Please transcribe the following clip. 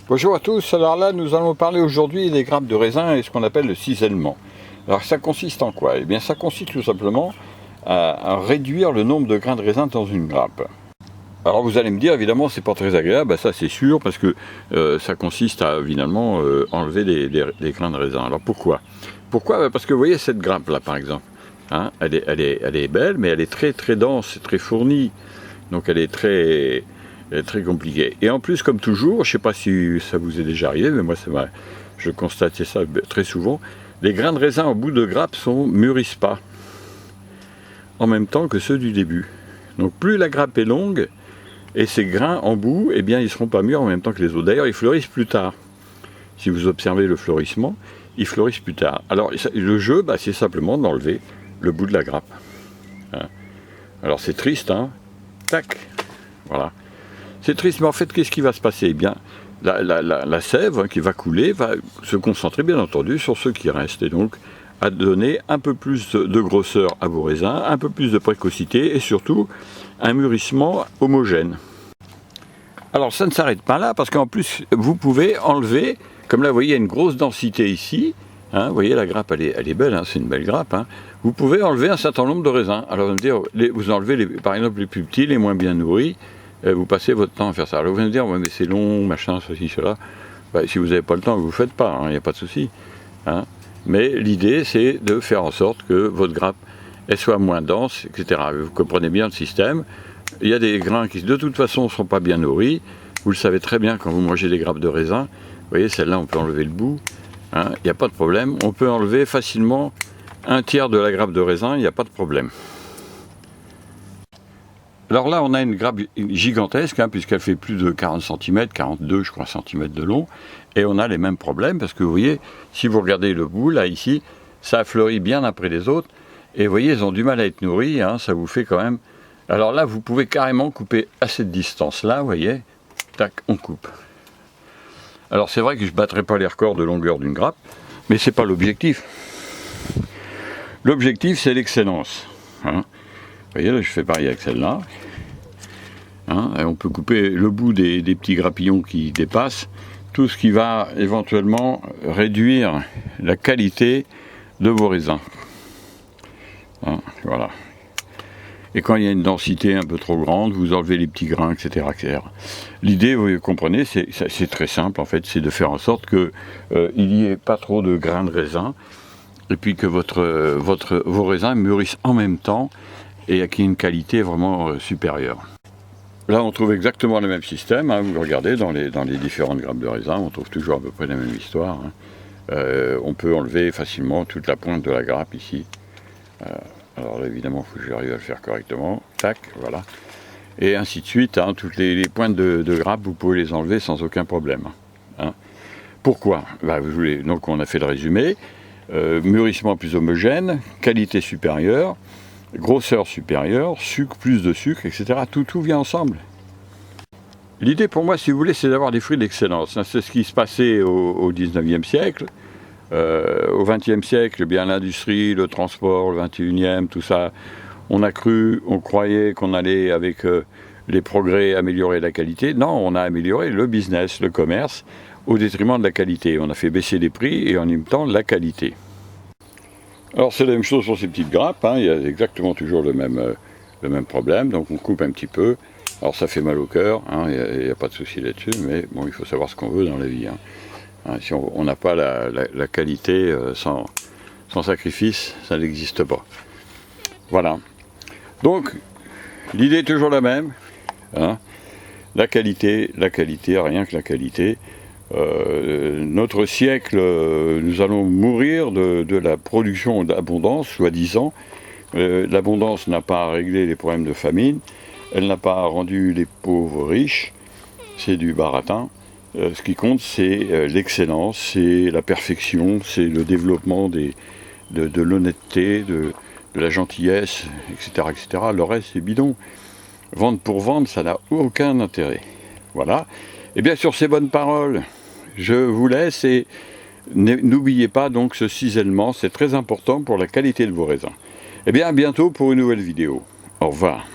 Bonjour à tous, alors là nous allons parler aujourd'hui des grappes de raisin et ce qu'on appelle le cisèlement. Alors ça consiste en quoi? Eh bien ça consiste tout simplement à réduire le nombre de grains de raisin dans une grappe. Alors vous allez me dire évidemment c'est pas très agréable, bah, ça c'est sûr parce que ça consiste à évidemment enlever des grains de raisin. Alors pourquoi? Pourquoi? Parce que vous voyez cette grappe là par exemple, hein, elle est belle mais elle est très très dense, très fournie, donc elle est très compliqué. Et en plus, comme toujours, je ne sais pas si ça vous est déjà arrivé, mais moi, je constatais ça très souvent, les grains de raisin au bout de grappe mûrissent pas en même temps que ceux du début. Donc plus la grappe est longue, et ces grains en bout, eh bien, ils ne seront pas mûrs en même temps que les autres. D'ailleurs, ils fleurissent plus tard. Si vous observez le fleurissement, ils fleurissent plus tard. Alors, le jeu, c'est simplement d'enlever le bout de la grappe. Hein. Alors, c'est triste, hein. Tac, voilà. C'est triste, mais en fait, qu'est-ce qui va se passer? Eh bien, la sève qui va couler va se concentrer, bien entendu, sur ce qui reste. Et donc, à donner un peu plus de grosseur à vos raisins, un peu plus de précocité et surtout, un mûrissement homogène. Alors, ça ne s'arrête pas là, parce qu'en plus, vous pouvez enlever, comme là, vous voyez, il y a une grosse densité ici. Hein, vous voyez, la grappe, elle est belle, hein, c'est une belle grappe. Hein. Vous pouvez enlever un certain nombre de raisins. Alors, vous me dire, vous enlevez, par exemple, les plus petits, les moins bien nourris, vous passez votre temps à faire ça. Alors vous allez me dire, ouais, mais c'est long, machin, ceci, cela. Si vous n'avez pas le temps, vous ne faites pas, il n'y a pas de souci. Hein. Mais l'idée, c'est de faire en sorte que votre grappe elle soit moins dense, etc. Vous comprenez bien le système. Il y a des grains qui, de toute façon, ne sont pas bien nourris. Vous le savez très bien quand vous mangez des grappes de raisin. Vous voyez, celle-là, on peut enlever le bout. Hein. Il n'y a pas de problème. On peut enlever facilement un tiers de la grappe de raisin, il n'y a pas de problème. Alors là, on a une grappe gigantesque, hein, puisqu'elle fait plus de 40 cm, 42 je crois cm de long, et on a les mêmes problèmes, parce que vous voyez, si vous regardez le bout, là, ici, ça a fleuri bien après les autres, et vous voyez, ils ont du mal à être nourris, hein, ça vous fait quand même... Alors là, vous pouvez carrément couper à cette distance-là, vous voyez, tac, on coupe. Alors c'est vrai que je ne battrai pas les records de longueur d'une grappe, mais c'est pas l'objectif. L'objectif, c'est l'excellence, hein. Vous voyez, là, je fais pareil avec celle-là. Hein, on peut couper le bout des petits grappillons qui dépassent, tout ce qui va éventuellement réduire la qualité de vos raisins. Hein, voilà. Et quand il y a une densité un peu trop grande, vous enlevez les petits grains, etc. etc. L'idée, vous comprenez, c'est très simple en fait, c'est de faire en sorte qu'il n'y ait pas trop de grains de raisin, et puis que vos raisins mûrissent en même temps, et qui a une qualité vraiment supérieure. Là, on trouve exactement le même système, hein, vous regardez, dans les différentes grappes de raisin, on trouve toujours à peu près la même histoire. Hein. On peut enlever facilement toute la pointe de la grappe ici. Alors là, évidemment, il faut que j'arrive à le faire correctement. Tac, voilà. Et ainsi de suite, hein, toutes les pointes de grappe, vous pouvez les enlever sans aucun problème. Hein. Pourquoi? Donc on a fait le résumé. Mûrissement plus homogène, qualité supérieure, grosseur supérieure, sucre, plus de sucre, etc. Tout vient ensemble. L'idée pour moi, si vous voulez, c'est d'avoir des fruits d'excellence. C'est ce qui se passait au 19e siècle. Au 20e siècle, bien l'industrie, le transport, le 21e, tout ça, on croyait qu'on allait, avec les progrès, améliorer la qualité. Non, on a amélioré le business, le commerce, au détriment de la qualité. On a fait baisser les prix et en même temps la qualité. Alors c'est la même chose pour ces petites grappes, hein. Il y a exactement toujours le même problème, donc on coupe un petit peu. Alors ça fait mal au cœur, hein. Il n'y a pas de souci là-dessus, mais bon, il faut savoir ce qu'on veut dans la vie. Hein. Si on n'a pas la qualité sans sacrifice, ça n'existe pas. Voilà. Donc, l'idée est toujours la même. Hein. La qualité, rien que la qualité. Notre siècle, nous allons mourir de la production d'abondance, soi-disant. L'abondance n'a pas réglé les problèmes de famine, elle n'a pas rendu les pauvres riches, c'est du baratin. Ce qui compte, c'est l'excellence, c'est la perfection, c'est le développement de l'honnêteté, de la gentillesse, etc., etc. Le reste, c'est bidon. Vendre pour vendre, ça n'a aucun intérêt. Voilà. Et bien, sur ces bonnes paroles, je vous laisse et n'oubliez pas donc ce cisèlement, c'est très important pour la qualité de vos raisins. Et bien, à bientôt pour une nouvelle vidéo. Au revoir.